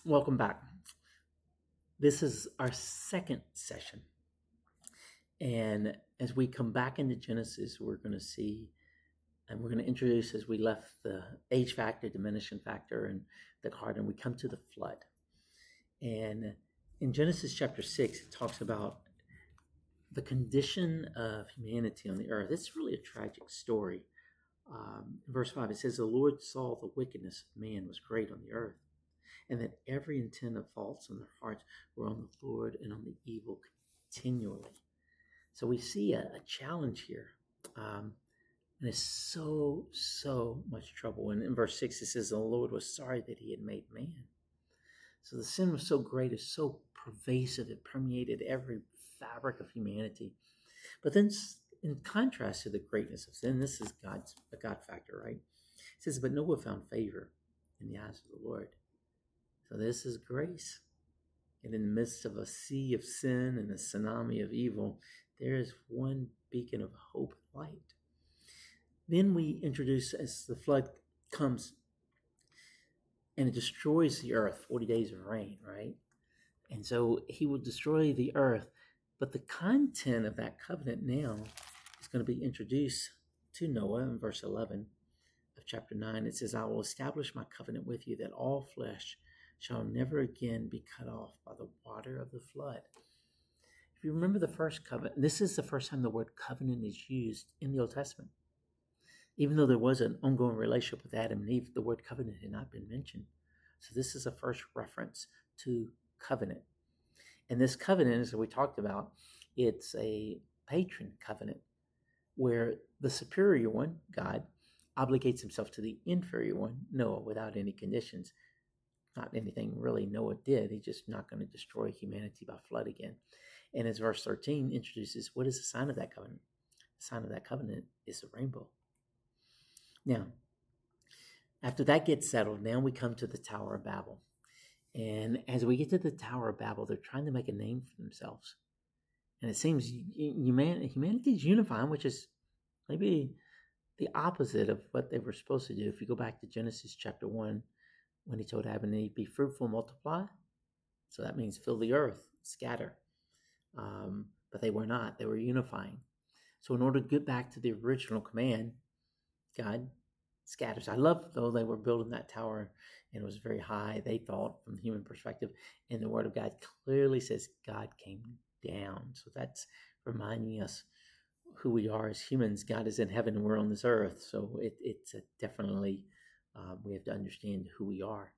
Welcome back. This is our second session. And as we come back into Genesis, we're going to see and we're going to introduce, as we left the age factor, diminishing factor, and the garden, we come to the flood. And in Genesis chapter 6, it talks about the condition of humanity on the earth. It's really a tragic story. In verse 5, it says, "The Lord saw the wickedness of man was great on the earth, and that every intent of faults in their hearts were on the Lord and on the evil continually." So we see a challenge here. And it's so much trouble. And in verse 6, it says, "The Lord was sorry that he had made man." So the sin was so great, it's so pervasive, it permeated every fabric of humanity. But then, in contrast to the greatness of sin, this is a God factor, right? It says, "But Noah found favor in the eyes of the Lord." So this is grace. And in the midst of a sea of sin and a tsunami of evil, there is one beacon of hope and light. Then we introduce, as the flood comes and it destroys the earth, 40 days of rain, right? And so he will destroy the earth. But the content of that covenant now is going to be introduced to Noah in verse 11 of chapter 9. It says, "I will establish my covenant with you, that all flesh shall never again be cut off by the water of the flood." If you remember the first covenant, this is the first time the word covenant is used in the Old Testament. Even though there was an ongoing relationship with Adam and Eve, the word covenant had not been mentioned. So this is a first reference to covenant. And this covenant, as we talked about, it's a patron covenant where the superior one, God, obligates himself to the inferior one, Noah, without any conditions. Not anything really Noah did. He's just not going to destroy humanity by flood again. And as verse 13 introduces, what is the sign of that covenant? The sign of that covenant is the rainbow. Now, after that gets settled, now we come to the Tower of Babel. And as we get to the Tower of Babel, they're trying to make a name for themselves. And it seems humanity is unifying, which is maybe the opposite of what they were supposed to do. If you go back to Genesis chapter 1, when he told Adam and Eve, "Be fruitful, multiply." So that means fill the earth, scatter. But they were not. They were unifying. So in order to get back to the original command, God scatters. I love, though, they were building that tower and it was very high, they thought, from the human perspective. And the Word of God clearly says God came down. So that's reminding us who we are as humans. God is in heaven and we're on this earth. So it's definitely, we have to understand who we are.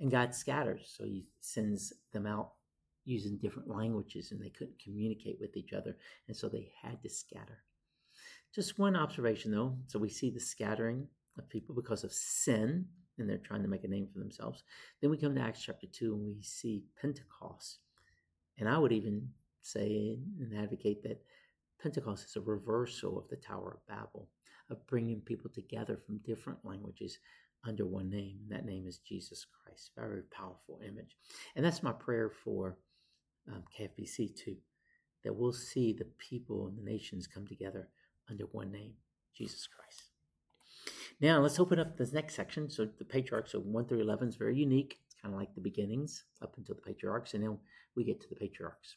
And God scatters. So he sends them out using different languages and they couldn't communicate with each other. And so they had to scatter. Just one observation, though. So we see the scattering of people because of sin, and they're trying to make a name for themselves. Then we come to Acts chapter 2, and we see Pentecost. And I would even say and advocate that Pentecost is a reversal of the Tower of Babel, of bringing people together from different languages under one name. And that name is Jesus Christ. Very powerful image. And that's my prayer for KFBC too, that we'll see the people and the nations come together under one name, Jesus Christ. Now let's open up this next section. So the patriarchs, so 1 through 11 is very unique. It's kind of like the beginnings up until the patriarchs, and then we get to the patriarchs.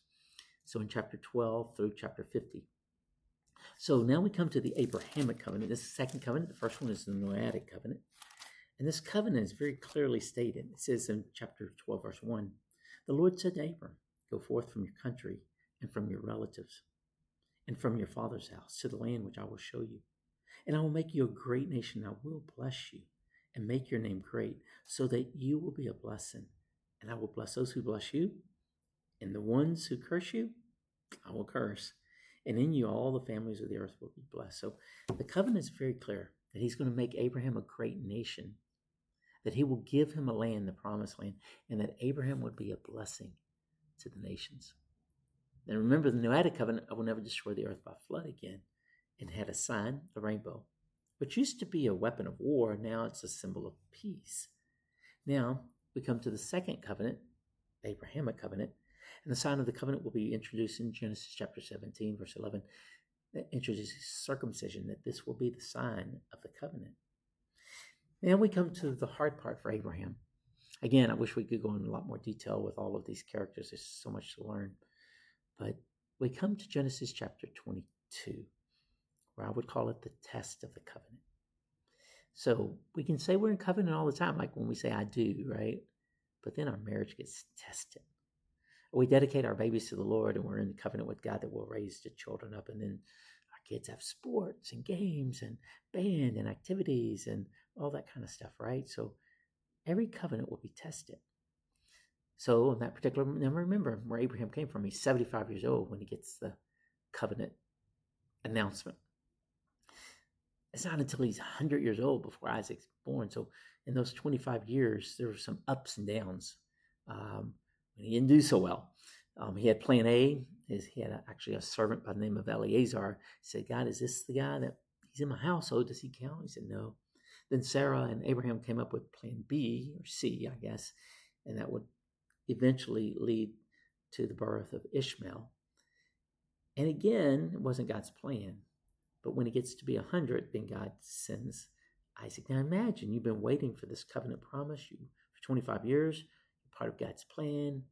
So in chapter 12 through chapter 50. So now we come to the Abrahamic covenant. This is the second covenant. The first one is the Noahic covenant. And this covenant is very clearly stated. It says in chapter 12, verse 1, "The Lord said to Abram, go forth from your country and from your relatives and from your father's house to the land which I will show you. And I will make you a great nation. I will bless you and make your name great so that you will be a blessing. And I will bless those who bless you, and the ones who curse you, I will curse. And in you all the families of the earth will be blessed." So the covenant is very clear that he's going to make Abraham a great nation, that he will give him a land, the promised land, and that Abraham would be a blessing to the nations. And remember, the Noahic covenant, "I will never destroy the earth by flood again," and had a sign, the rainbow, which used to be a weapon of war. Now it's a symbol of peace. Now we come to the second covenant, the Abrahamic covenant, and the sign of the covenant will be introduced in Genesis chapter 17, verse 11, that introduces circumcision, that this will be the sign of the covenant. Now we come to the hard part for Abraham. Again, I wish we could go into a lot more detail with all of these characters. There's so much to learn. But we come to Genesis chapter 22, where I would call it the test of the covenant. So we can say we're in covenant all the time, like when we say I do, right? But then our marriage gets tested. We dedicate our babies to the Lord, and we're in covenant with God that we'll raise the children up. And then our kids have sports and games and band and activities and all that kind of stuff, right? So every covenant will be tested. So in that particular, now remember where Abraham came from. He's 75 years old when he gets the covenant announcement. It's not until he's 100 years old before Isaac's born. So in those 25 years, there were some ups and downs. He didn't do so well. He had plan A. He had actually a servant by the name of Eleazar. He said, God, is this the guy that he's in my household? Does he count? He said, no. Then Sarah and Abraham came up with plan B or C, I guess, and that would eventually lead to the birth of Ishmael. And again, it wasn't God's plan. But when he gets to be 100, then God sends Isaac. Now imagine you've been waiting for this covenant promise for 25 years. You're part of God's plan.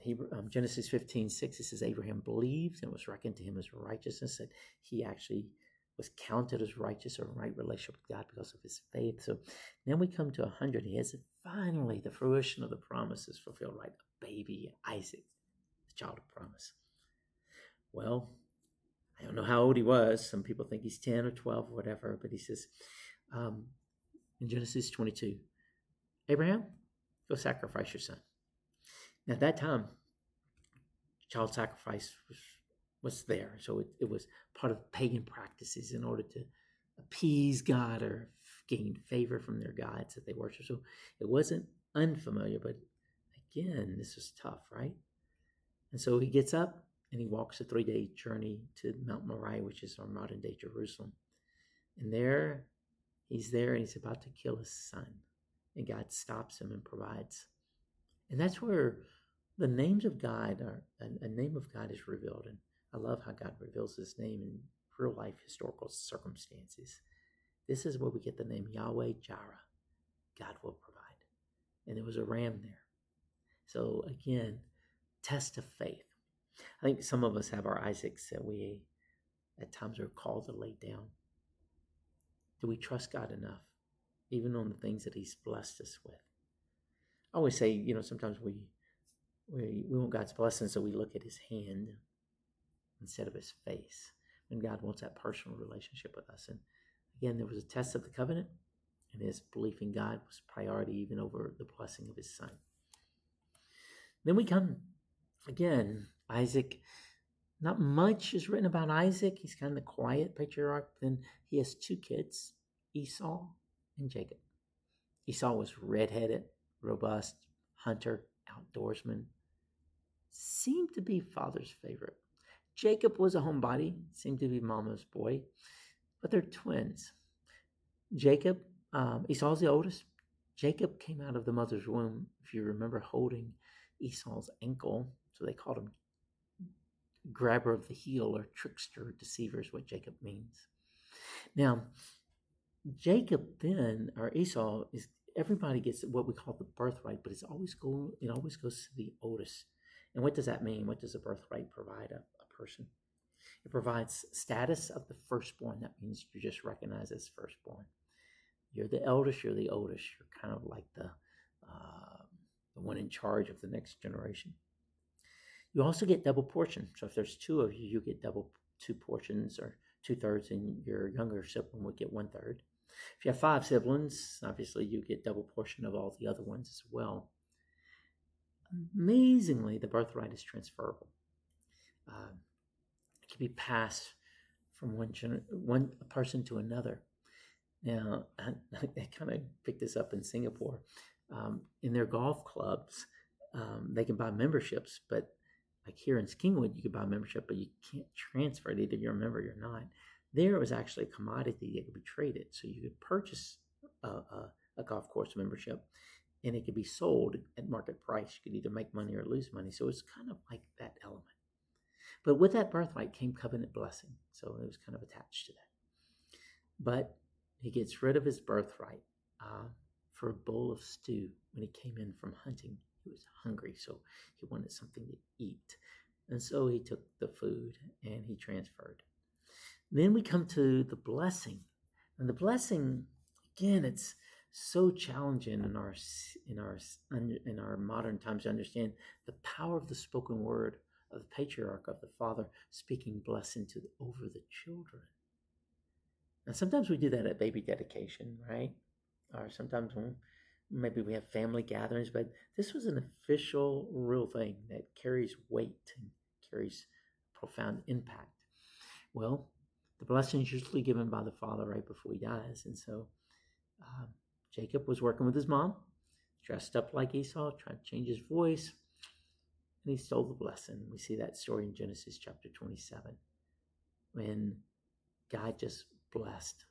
In Genesis 15:6, it says Abraham believed and was reckoned to him as righteousness, that he actually was counted as righteous or in right relationship with God because of his faith. So then we come to 100. He has finally the fruition of the promise is fulfilled, right? A baby, Isaac, the child of promise. Well, I don't know how old he was. Some people think he's 10 or 12 or whatever, but he says in Genesis 22, Abraham, go sacrifice your son. Now, at that time, child sacrifice was there. So it was part of pagan practices in order to appease God or gain favor from their gods that they worship. So it wasn't unfamiliar, but again, this was tough, right? And so he gets up and he walks a 3-day journey to Mount Moriah, which is our modern day Jerusalem. And he's there and he's about to kill his son. And God stops him and provides. And that's where the names of God a name of God is revealed. And I love how God reveals his name in real life historical circumstances. This is where we get the name Yahweh Jireh. God will provide. And there was a ram there. So again, test of faith. I think some of us have our Isaacs that we at times are called to lay down. Do we trust God enough, even on the things that he's blessed us with? I always say, sometimes we want God's blessing, so we look at his hand instead of his face, when God wants that personal relationship with us. And again, there was a test of the covenant, and his belief in God was priority even over the blessing of his son. Then we come, again, Isaac. Not much is written about Isaac. He's kind of the quiet patriarch. Then he has 2 kids, Esau and Jacob. Esau was redheaded, robust, hunter, outdoorsman. Seemed to be father's favorite. Jacob was a homebody, seemed to be mama's boy, but they're twins. Jacob, Esau's the oldest. Jacob came out of the mother's womb, if you remember, holding Esau's ankle. So they called him grabber of the heel, or trickster, deceiver is what Jacob means. Now, Jacob then, or Esau, is everybody gets what we call the birthright, but it always goes to the oldest. And what does that mean? What does a birthright provide a person? It provides status of the firstborn. That means you're just recognized as firstborn. You're the eldest, you're the oldest. You're kind of like the one in charge of the next generation. You also get double portion. So if there's 2 of you, you get double 2 portions, or 2/3, and your younger sibling would get 1/3. If you have 5 siblings, obviously you get double portion of all the other ones as well. Amazingly, the birthright is transferable. It can be passed from one person to another. Now, I kind of picked this up in Singapore. In their golf clubs, they can buy memberships, but like here in Kingwood, you can buy a membership, but you can't transfer it. Either you're a member or you're not. There, it was actually a commodity that could be traded. So you could purchase a golf course membership, and it could be sold at market price. You could either make money or lose money. So it's kind of like that element. But with that birthright came covenant blessing. So it was kind of attached to that. But he gets rid of his birthright for a bowl of stew when he came in from hunting. He was hungry, so he wanted something to eat. And so he took the food and he transferred. Then we come to the blessing. And the blessing, again, it's so challenging in our modern times to understand the power of the spoken word of the patriarch, of the father speaking blessing over the children. Now, sometimes we do that at baby dedication, right? Or sometimes maybe we have family gatherings, but this was an official, real thing that carries weight and carries profound impact. Well, the blessing is usually given by the father right before he dies. And so Jacob was working with his mom, dressed up like Esau, trying to change his voice, and he stole the blessing. We see that story in Genesis chapter 27, when God just blessed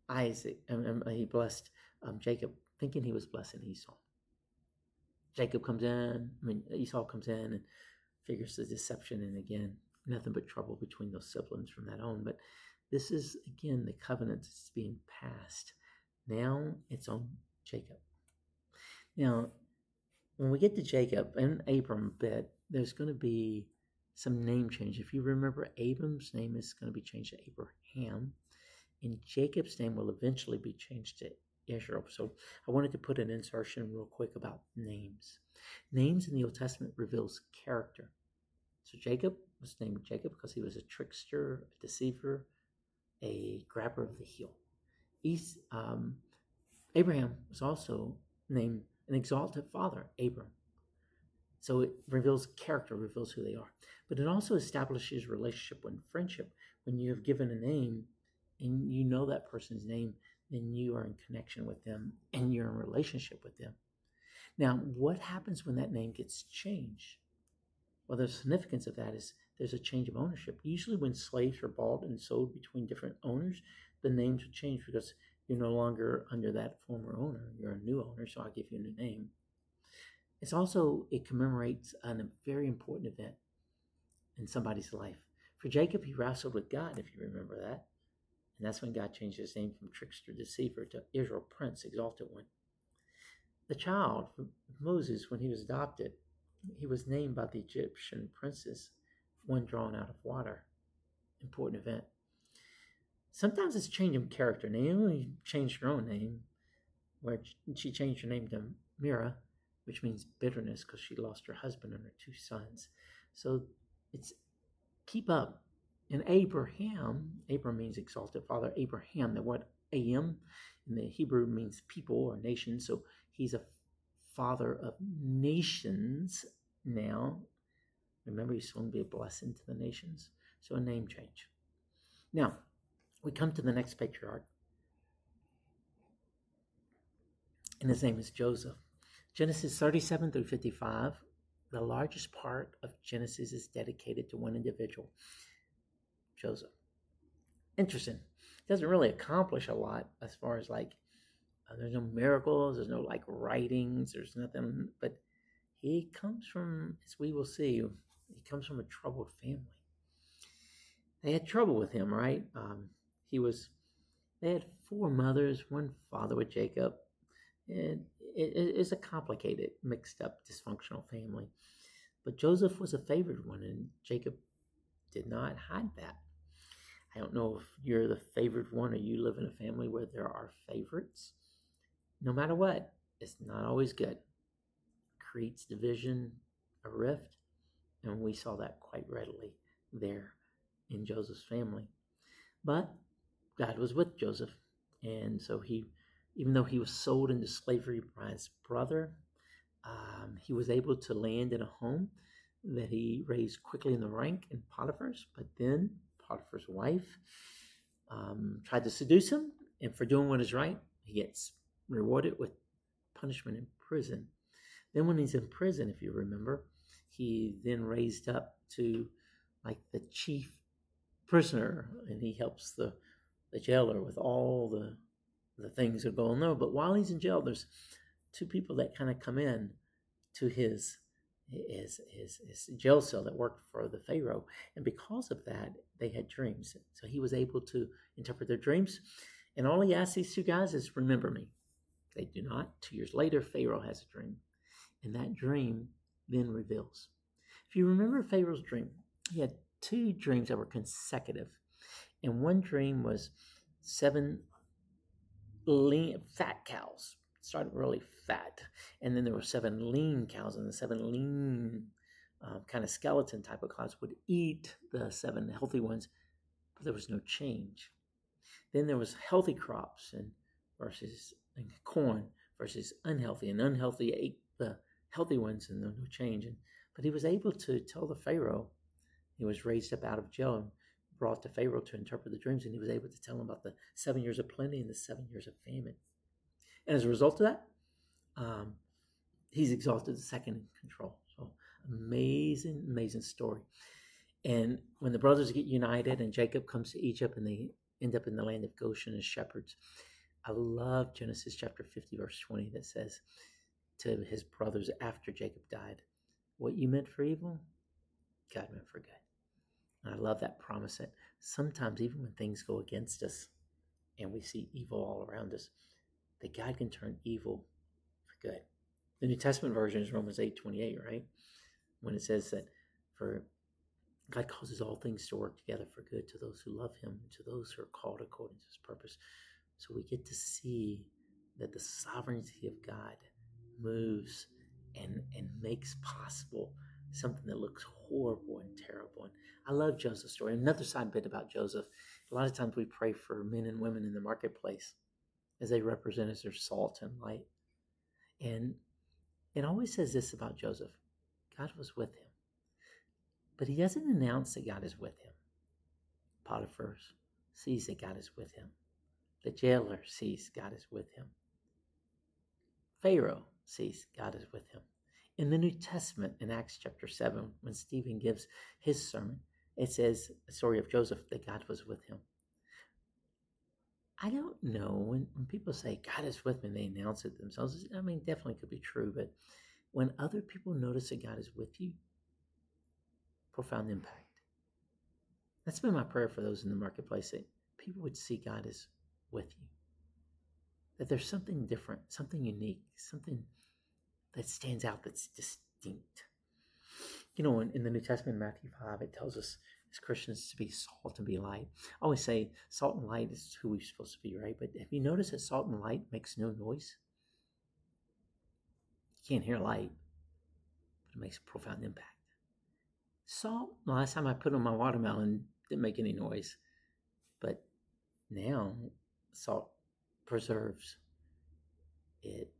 Isaac, he blessed Jacob, thinking he was blessing Esau. Esau comes in and figures the deception, and again, nothing but trouble between those siblings from that on. But this is, again, the covenant that's being passed. Now it's on Jacob. Now, when we get to Jacob and Abram a bit, there's going to be some name change. If you remember, Abram's name is going to be changed to Abraham, and Jacob's name will eventually be changed to Israel. So I wanted to put an insertion real quick about names. Names in the Old Testament reveals character. So Jacob was named Jacob because he was a trickster, a deceiver, a grabber of the heel. Abraham was also named an exalted father, Abram. So it reveals character, reveals who they are. But it also establishes relationship and friendship. When you have given a name and you know that person's name, then you are in connection with them and you're in relationship with them. Now, what happens when that name gets changed? Well, the significance of that is there's a change of ownership. Usually when slaves are bought and sold between different owners, the names would change because you're no longer under that former owner. You're a new owner, so I'll give you a new name. It commemorates a very important event in somebody's life. For Jacob, he wrestled with God, if you remember that. And that's when God changed his name from trickster, deceiver to Israel, prince, exalted one. The child, Moses, when he was adopted, he was named by the Egyptian princess, one drawn out of water. Important event. Sometimes it's changing character. Naomi changed her own name, where she changed her name to Mira, which means bitterness because she lost her husband and her 2 sons. So it's keep up. And Abram means exalted father. Abraham, the word Am in the Hebrew means people or nation. So he's a father of nations now. Remember, he's going to be a blessing to the nations. So a name change. Now, we come to the next patriarch. And his name is Joseph. Genesis 37 through 55, the largest part of Genesis is dedicated to one individual, Joseph. Interesting. Doesn't really accomplish a lot as far as there's no miracles, there's no writings, there's nothing, but he comes from, as we will see, he comes from a troubled family. They had trouble with him, right? They had 4 mothers, 1 father with Jacob. And it's a complicated, mixed up, dysfunctional family. But Joseph was a favored one, and Jacob did not hide that. I don't know if you're the favored one or you live in a family where there are favorites. No matter what, it's not always good. Creates division, a rift, and we saw that quite readily there in Joseph's family. But God was with Joseph, and so even though he was sold into slavery by his brother, he was able to land in a home that he raised quickly in the rank in Potiphar's. But then Potiphar's wife tried to seduce him, and for doing what is right, he gets rewarded with punishment in prison. Then when he's in prison, if you remember, he then raised up to the chief prisoner, and he helps the jailer with all the things that are going on. But while he's in jail, there's 2 people that kind of come in to his jail cell that worked for the Pharaoh. And because of that, they had dreams. So he was able to interpret their dreams. And all he asked these 2 guys is, remember me. They do not. 2 years later, Pharaoh has a dream, and that dream then reveals. If you remember Pharaoh's dream, he had 2 dreams that were consecutive, and one dream was 7 lean, fat cows. Started really fat, and then there were 7 lean cows, and the 7 lean kind of skeleton type of cows would eat the 7 healthy ones, but there was no change. Then there was healthy crops versus corn versus unhealthy, and unhealthy ate the healthy ones, and there was no change. But he was able to tell the Pharaoh. He was raised up out of jail and brought to Pharaoh to interpret the dreams, and he was able to tell him about the 7 years of plenty and the 7 years of famine. And as a result of that, he's exalted the second in control. So amazing, amazing story. And when the brothers get united and Jacob comes to Egypt and they end up in the land of Goshen as shepherds, I love Genesis chapter 50, verse 20, that says to his brothers after Jacob died, what you meant for evil, God meant for good. And I love that promise that sometimes even when things go against us and we see evil all around us, that God can turn evil for good. The New Testament version is Romans 8:28, right? When it says that for God causes all things to work together for good to those who love him, and to those who are called according to his purpose. So we get to see that the sovereignty of God moves and makes possible something that looks horrible and terrible. And I love Joseph's story. Another side bit about Joseph, a lot of times we pray for men and women in the marketplace as they represent as their salt and light. And it always says this about Joseph: God was with him. But he doesn't announce that God is with him. Potiphar sees that God is with him. The jailer sees God is with him. Pharaoh sees God is with him. In the New Testament, in Acts chapter 7, when Stephen gives his sermon, it says the story of Joseph, that God was with him. I don't know, when people say God is with me and they announce it themselves, I mean, definitely could be true, but when other people notice that God is with you, profound impact. That's been my prayer for those in the marketplace, that people would see God as with you. That there's something different, something unique, something that stands out, that's distinct. You know, in the New Testament, Matthew 5, it tells us as Christians to be salt and be light. I always say salt and light is who we're supposed to be, right? But have you noticed that salt and light makes no noise? You can't hear light, but it makes a profound impact. Salt, the last time I put on my watermelon, didn't make any noise. But now, salt preserves, it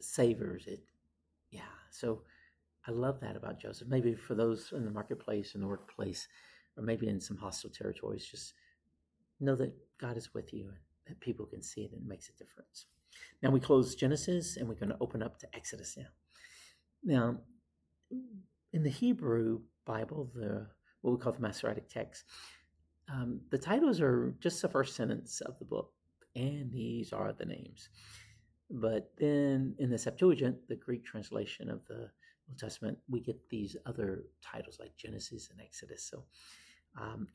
savors it. Yeah, so I love that about Joseph. Maybe for those in the marketplace, in the workplace, or maybe in some hostile territories, just know that God is with you and that people can see it and it makes a difference. Now we close Genesis and we're going to open up to Exodus now. Now, in the Hebrew Bible, what we call the Masoretic text, the titles are just the first sentence of the book, and these are the names. But then in the Septuagint, the Greek translation of the Old Testament, we get these other titles like Genesis and Exodus. So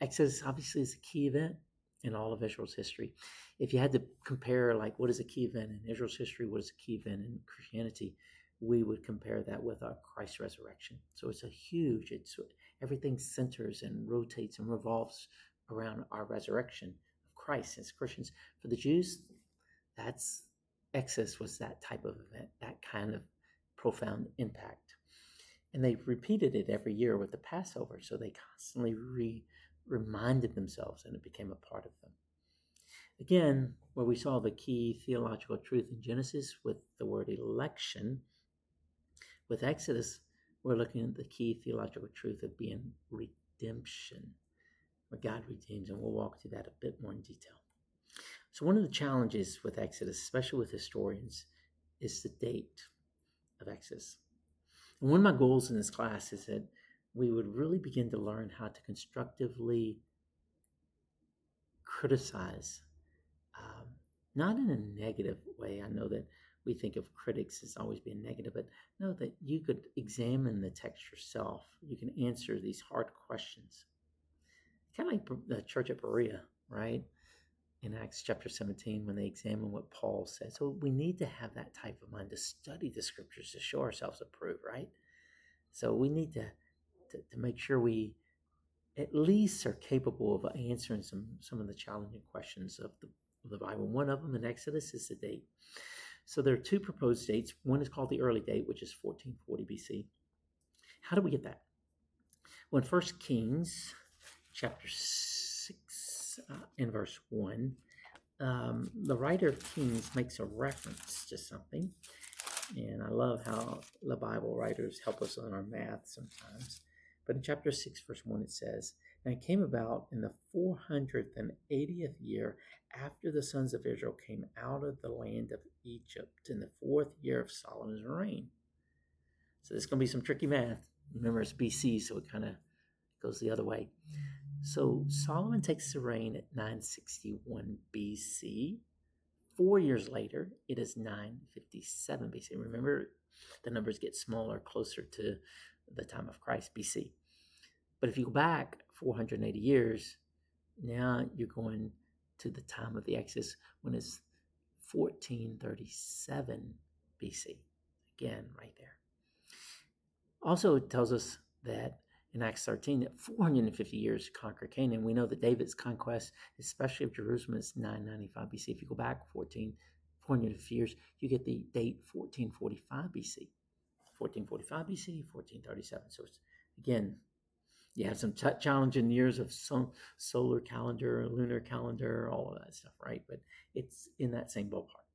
Exodus obviously is a key event in all of Israel's history. If you had to compare, like, what is a key event in Israel's history, what is a key event in Christianity, we would compare that with our Christ's resurrection. So it's everything centers and rotates and revolves around our resurrection of Christ as Christians. For the Jews, Exodus was that type of event, that kind of profound impact. And they repeated it every year with the Passover, so they constantly reminded themselves, and it became a part of them. Again, where we saw the key theological truth in Genesis with the word election, with Exodus, we're looking at the key theological truth of being redemption, where God redeems, and we'll walk through that a bit more in detail. So one of the challenges with Exodus, especially with historians, is the date of Exodus. And one of my goals in this class is that we would really begin to learn how to constructively criticize, not in a negative way. I know that we think of critics as always being negative, but know that you could examine the text yourself. You can answer these hard questions. Kind of like the church at Berea, right? in Acts chapter 17 when they examine what Paul said. So we need to have that type of mind to study the scriptures to show ourselves approved, right? So we need to make sure we at least are capable of answering some of the challenging questions of the Bible. One of them in Exodus is the date. So there are two proposed dates. One is called the early date, which is 1440 BC. How do we get that? Well, in 1 Kings chapter 6 and verse 1, the writer of Kings makes a reference to something. And I love how the Bible writers help us on our math sometimes. But in chapter 6, verse 1, it says, "And it came about in the 480th year after the sons of Israel came out of the land of Egypt in the 4th year of Solomon's reign." So there's going to be some tricky math. Remember, it's BC, so it kind of goes the other way. So Solomon takes the reign at 961 BC. 4 years later, it is 957 BC. Remember, the numbers get smaller closer to the time of Christ, BC. But if you go back 480 years, now you're going to the time of the Exodus when it's 1437 BC. Again, right there. Also, it tells us that in Acts 13, that 450 years to conquer Canaan. We know that David's conquest, especially of Jerusalem, is 995 BC. If you go back 450 years, you get the date 1445 BC. 1445 BC, 1437. So it's, again, you have some challenging years of some solar calendar, lunar calendar, all of that stuff, right? But it's in that same ballpark.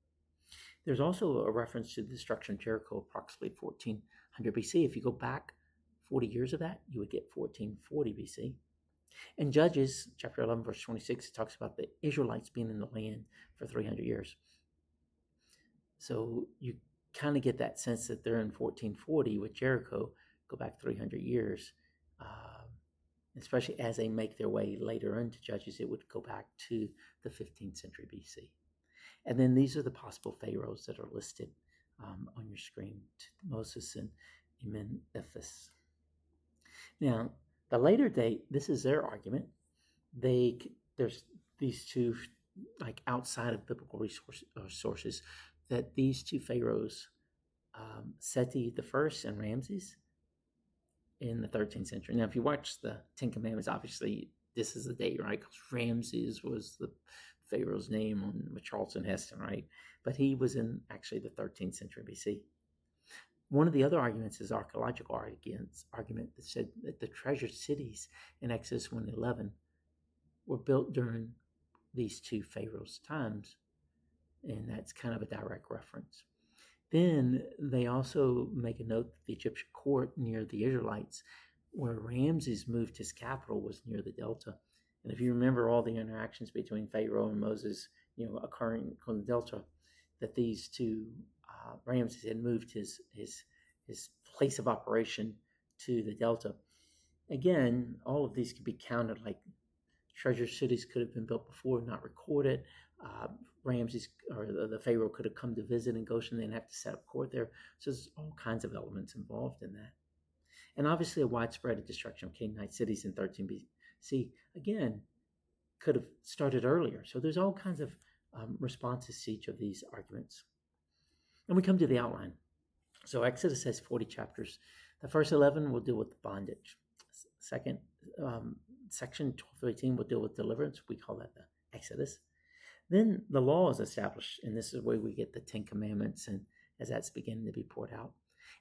There's also a reference to the destruction of Jericho, approximately 1400 BC. If you go back 40 years of that, you would get 1440 BC. In Judges, chapter 11, verse 26, it talks about the Israelites being in the land for 300 years. So you kind of get that sense that they're in 1440 with Jericho, go back 300 years, especially as they make their way later into Judges, it would go back to the 15th century BC. And then these are the possible pharaohs that are listed on your screen: Moses and Amenephis. Now, the later date, this is their argument. There's these two, like outside of biblical sources, that these two pharaohs, Seti the first and Ramses, in the 13th century. Now, if you watch the Ten Commandments, obviously this is the date, right? Because Ramses was the pharaoh's name with Charlton Heston, right? But he was in actually the 13th century BC. One of the other arguments is archaeological argument that said that the treasured cities in Exodus 1:11 were built during these two pharaohs' times, and that's kind of a direct reference. Then they also make a note that the Egyptian court near the Israelites, where Ramses moved his capital, was near the Delta. And if you remember all the interactions between Pharaoh and Moses, occurring on the Delta, that these two, Ramses had moved his place of operation to the Delta. Again, all of these could be counted like treasure cities could have been built before, not recorded. Ramses or the Pharaoh could have come to visit in Goshen. They didn't have to set up court there. So there's all kinds of elements involved in that. And obviously a widespread destruction of Canaanite cities in 13 BC, again, could have started earlier. So there's all kinds of responses to each of these arguments. And we come to the outline. So Exodus has 40 chapters. The first 11 will deal with bondage. Second, section 12 to 18 will deal with deliverance. We call that the Exodus. Then the law is established, and this is where we get the 10 Commandments, and as that's beginning to be poured out.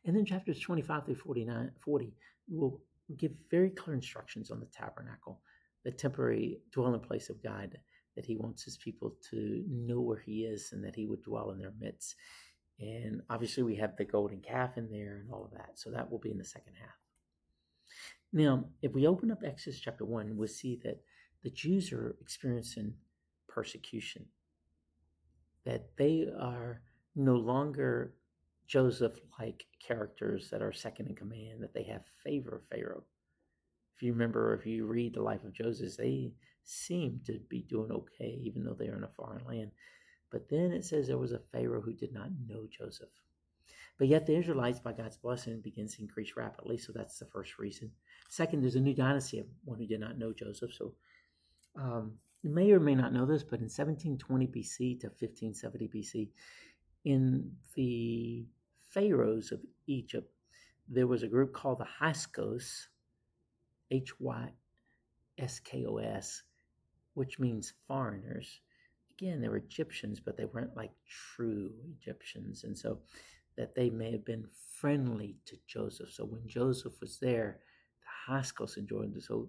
And then chapters 25 through 40 will give very clear instructions on the tabernacle, the temporary dwelling place of God, that he wants his people to know where he is and that he would dwell in their midst. And obviously we have the golden calf in there and all of that. So that will be in the second half. Now, if we open up Exodus chapter 1, we'll see that the Jews are experiencing persecution, that they are no longer Joseph-like characters that are second in command, that they have favor of Pharaoh. If you remember, if you read the life of Joseph, they seem to be doing okay, even though they're in a foreign land. But then it says there was a Pharaoh who did not know Joseph. But yet the Israelites, by God's blessing, begins to increase rapidly. So that's the first reason. Second, there's a new dynasty of one who did not know Joseph. So You may or may not know this, but in 1720 BC to 1570 BC, in the pharaohs of Egypt, there was a group called the Hyksos, Hyskos, which means foreigners. Again, they were Egyptians, but they weren't like true Egyptians. And so that they may have been friendly to Joseph. So when Joseph was there, the Hyksos enjoyed it. So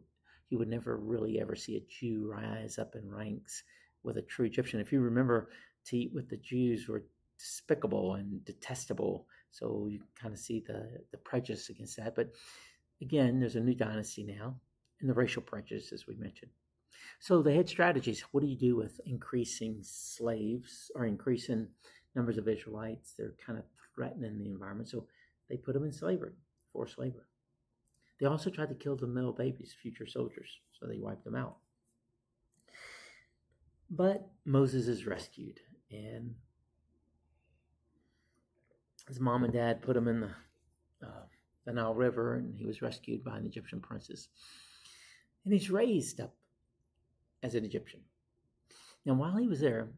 you would never really ever see a Jew rise up in ranks with a true Egyptian. If you remember, to eat with the Jews were despicable and detestable. So you kind of see the prejudice against that. But again, there's a new dynasty now, and the racial prejudice, as we mentioned. So they had strategies. What do you do with increasing slaves or increasing numbers of Israelites? They're kind of threatening the environment. So they put them in slavery, forced labor. They also tried to kill the male babies, future soldiers. So they wiped them out. But Moses is rescued, and his mom and dad put him in the Nile River, and he was rescued by an Egyptian princess. And he's raised up as an Egyptian. Now, while he was there,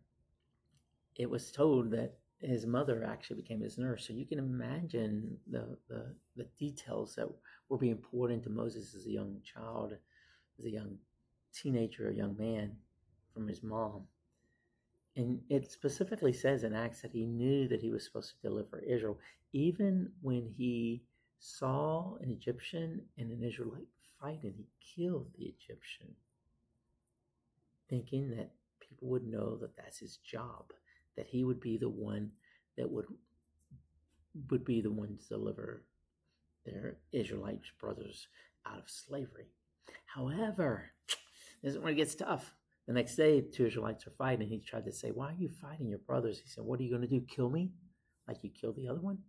it was told that his mother actually became his nurse. So you can imagine the details that were being poured into Moses as a young child, as a young teenager, a young man, from his mom. And it specifically says in Acts that he knew that he was supposed to deliver Israel, even when he saw an Egyptian and an Israelite fight, and he killed the Egyptian, thinking that people would know that that's his job, that he would be the one that would be the one to deliver their Israelite brothers out of slavery. However, this is when it gets tough. The next day, 2 Israelites are fighting. He tried to say, "Why are you fighting your brothers?" He said, "What are you going to do? Kill me? Like you killed the other one?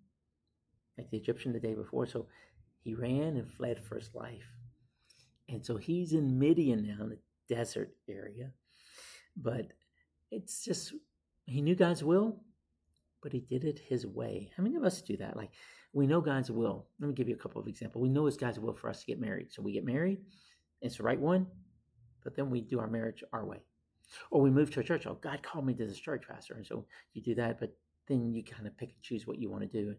Like the Egyptian the day before?" So he ran and fled for his life. And so he's in Midian now, in the desert area. But it's just, he knew God's will, but he did it his way. How many of us do that? Like, we know God's will. Let me give you a couple of examples. We know it's God's will for us to get married. So we get married, it's the right one, but then we do our marriage our way. Or we move to a church. Oh, God called me to this church, Pastor. And so you do that, but then you kind of pick and choose what you want to do.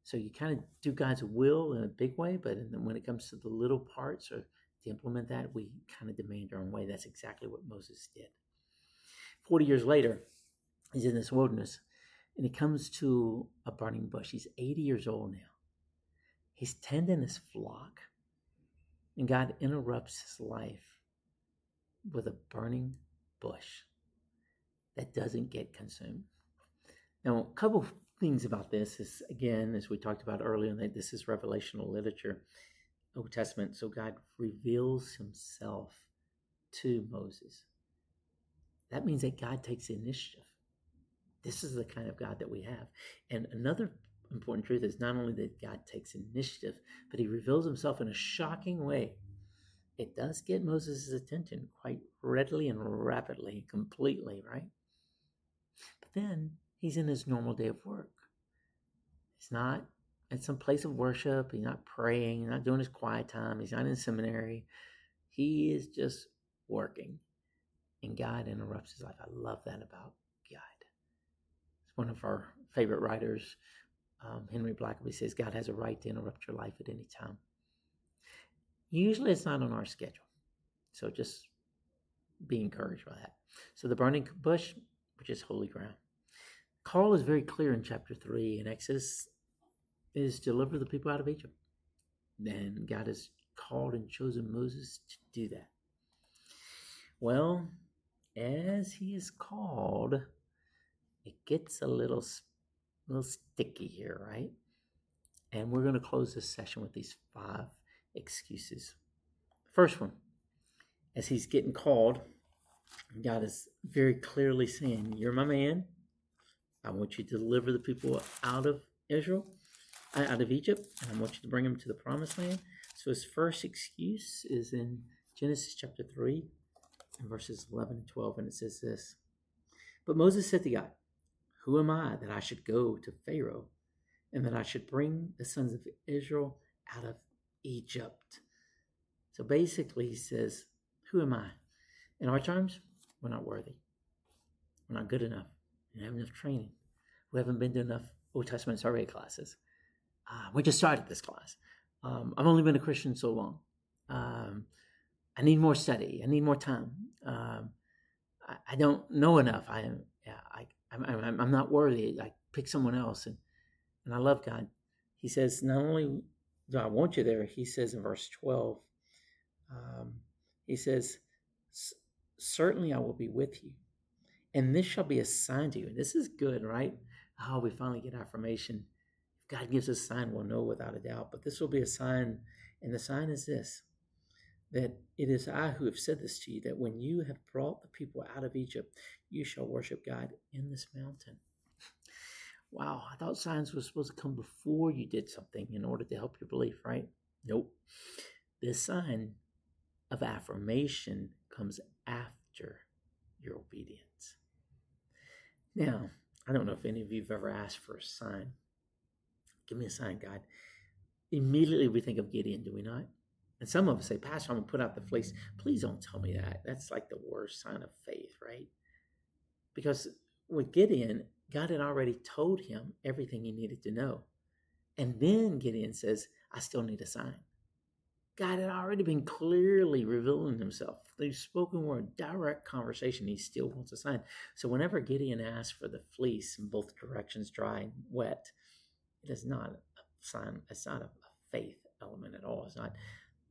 So you kind of do God's will in a big way, but then when it comes to the little parts or to implement that, we kind of demand our own way. That's exactly what Moses did. 40 years later, he's in this wilderness, and he comes to a burning bush. He's 80 years old now. He's tending his flock, and God interrupts his life with a burning bush that doesn't get consumed. Now, a couple of things about this is, again, as we talked about earlier, that this is revelational literature, Old Testament. So God reveals himself to Moses. That means that God takes the initiative. This is the kind of God that we have. And another important truth is not only that God takes initiative, but he reveals himself in a shocking way. It does get Moses' attention quite readily and rapidly, completely, right? But then he's in his normal day of work. He's not at some place of worship. He's not praying. He's not doing his quiet time. He's not in seminary. He is just working. And God interrupts his life. I love that about God. It's one of our favorite writers, Henry Blackaby, says God has a right to interrupt your life at any time. Usually it's not on our schedule. So just be encouraged by that. So the burning bush, which is holy ground. Call is very clear in chapter 3 in Exodus, is deliver the people out of Egypt. Then God has called and chosen Moses to do that. Well, as he is called, it gets a little sticky here, right? And we're going to close this session with these 5 excuses. First one, as he's getting called, God is very clearly saying, "You're my man. I want you to deliver the people out of out of Egypt, and I want you to bring them to the promised land." So his first excuse is in Genesis chapter 3, and verses 11 and 12, and it says this: "But Moses said to God, 'Who am I that I should go to Pharaoh, and that I should bring the sons of Israel out of Egypt?'" So basically he says, who am I? In our terms, We're not worthy. We're not good enough. We don't have enough training. We haven't been to enough Old Testament survey classes. We just started this class. I've only been a Christian so long. I need more study. I need more time. I don't know enough. I'm not worthy. I pick someone else, and I love God. He says, not only do I want you there, he says in verse 12, he says, certainly I will be with you, and this shall be a sign to you. And this is good, right? Oh, we finally get affirmation. If God gives us a sign, we'll know without a doubt. But this will be a sign, and the sign is this, that it is I who have said this to you, that when you have brought the people out of Egypt, you shall worship God in this mountain. Wow, I thought signs were supposed to come before you did something in order to help your belief, right? Nope. This sign of affirmation comes after your obedience. Now, I don't know if any of you have ever asked for a sign. Give me a sign, God. Immediately we think of Gideon, do we not? And some of us say, Pastor, I'm going to put out the fleece. Please don't tell me that. That's like the worst sign of faith, right? Because with Gideon, God had already told him everything he needed to know. And then Gideon says, I still need a sign. God had already been clearly revealing himself. They've spoken word, direct conversation. He still wants a sign. So whenever Gideon asks for the fleece in both directions, dry and wet, it is not a sign. It's not a faith element at all. It's not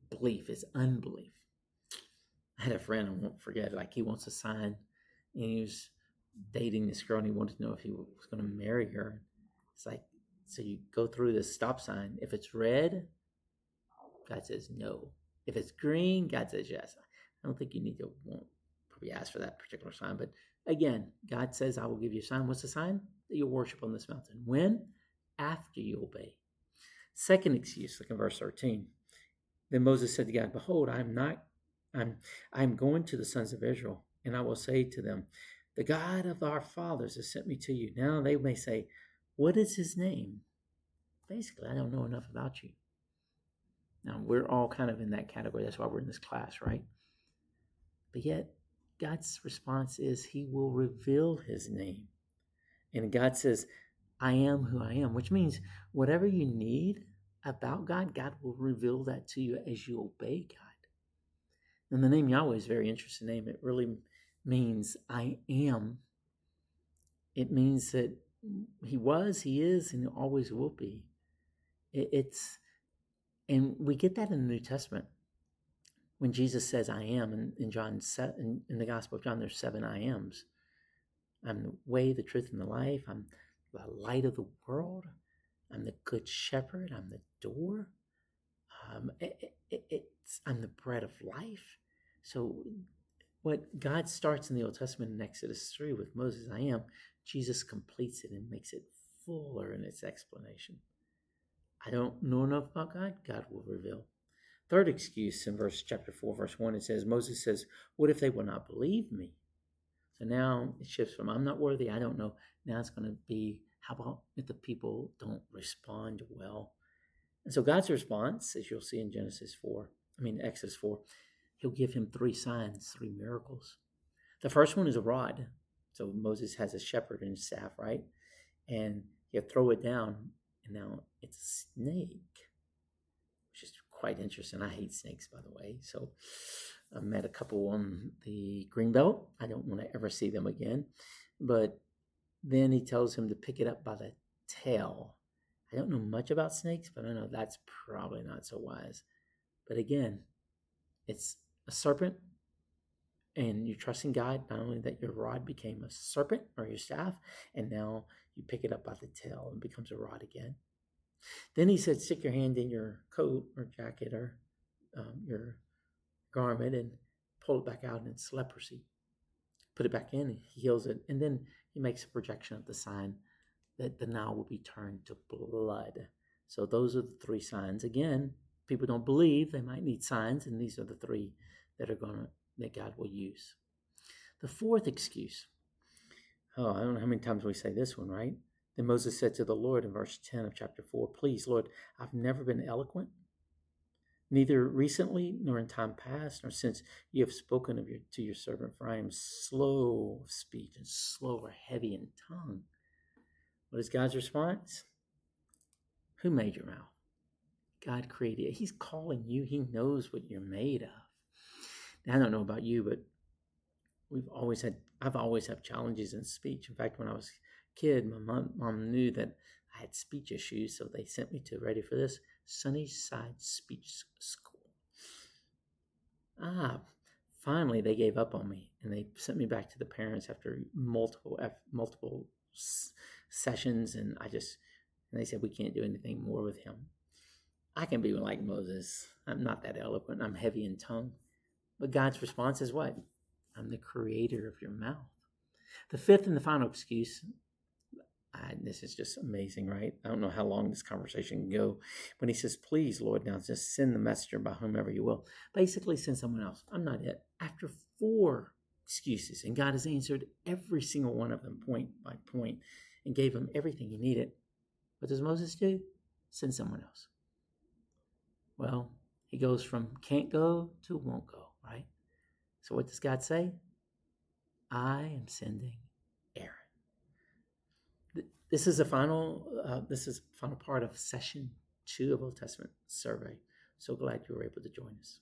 belief. It's unbelief. I had a friend, I won't forget, like he wants a sign. And he was dating this girl and he wanted to know if he was going to marry her. It's like, so you go through this stop sign. If it's red, God says no. If it's green, God says yes. I don't think you need to probably ask for that particular sign. But again, God says, I will give you a sign. What's the sign? That you'll worship on this mountain. When? After you obey. Second excuse, look in verse 13. Then Moses said to God, behold, I'm going to the sons of Israel, and I will say to them, the God of our fathers has sent me to you. Now they may say, what is his name? Basically, I don't know enough about you. Now, we're all kind of in that category. That's why we're in this class, right? But yet, God's response is he will reveal his name. And God says, I am who I am, which means whatever you need about God, God will reveal that to you as you obey God. And the name Yahweh is a very interesting name. It really means I am. It means that he was, he is, and always will be. And we get that in the New Testament. When Jesus says I am, in the Gospel of John, there's 7 I ams. I'm the way, the truth, and the life. I'm the light of the world. I'm the good shepherd. I'm the door. I'm the bread of life. So what God starts in the Old Testament in Exodus 3 with Moses, I am, Jesus completes it and makes it fuller in its explanation. I don't know enough about God. God will reveal. Third excuse in chapter 4, verse 1, it says, Moses says, what if they will not believe me? So now it shifts from I'm not worthy, I don't know. Now it's going to be, how about if the people don't respond well? And so God's response, as you'll see in Exodus 4, he'll give him 3 signs, 3 miracles. The first one is a rod. So Moses has a shepherd and his staff, right? And he'll throw it down, and now it's a snake, which is quite interesting. I hate snakes, by the way. So I met a couple on the Greenbelt. I don't want to ever see them again. But then he tells him to pick it up by the tail. I don't know much about snakes, but I know that's probably not so wise. But again, it's a serpent, and you're trusting God, not only that your rod became a serpent or your staff, and now you pick it up by the tail and becomes a rod again. Then he said, stick your hand in your coat or jacket or your garment and pull it back out, and it's leprosy. Put it back in, he heals it, and then he makes a projection of the sign that the Nile will be turned to blood. So those are the 3 signs. Again, people don't believe, they might need signs, and these are the 3 that God will use. The fourth excuse. I don't know how many times we say this one, right? Then Moses said to the Lord in verse 10 of chapter 4, please, Lord, I've never been eloquent, neither recently nor in time past, nor since you have spoken to your servant, for I am slow of speech and slow or heavy in tongue. What is God's response? Who made your mouth? God created it. He's calling you. He knows what you're made of. Now, I don't know about you, but I've always had challenges in speech. In fact, when I was a kid, my mom knew that I had speech issues, so they sent me to, ready for this, Sunnyside Speech School. Finally, they gave up on me, and they sent me back to the parents after multiple sessions, and they said, we can't do anything more with him. I can be like Moses. I'm not that eloquent. I'm heavy in tongue. But God's response is what? I'm the creator of your mouth. The fifth and the final excuse, this is just amazing, right? I don't know how long this conversation can go. When he says, please, Lord, now just send the messenger by whomever you will. Basically, send someone else. I'm not it. After 4 excuses, and God has answered every single one of them point by point and gave him everything he needed. What does Moses do? Send someone else. Well, he goes from can't go to won't go, right? So what does God say? I am sending Aaron. This is the final part of session 2 of Old Testament survey. So glad you were able to join us.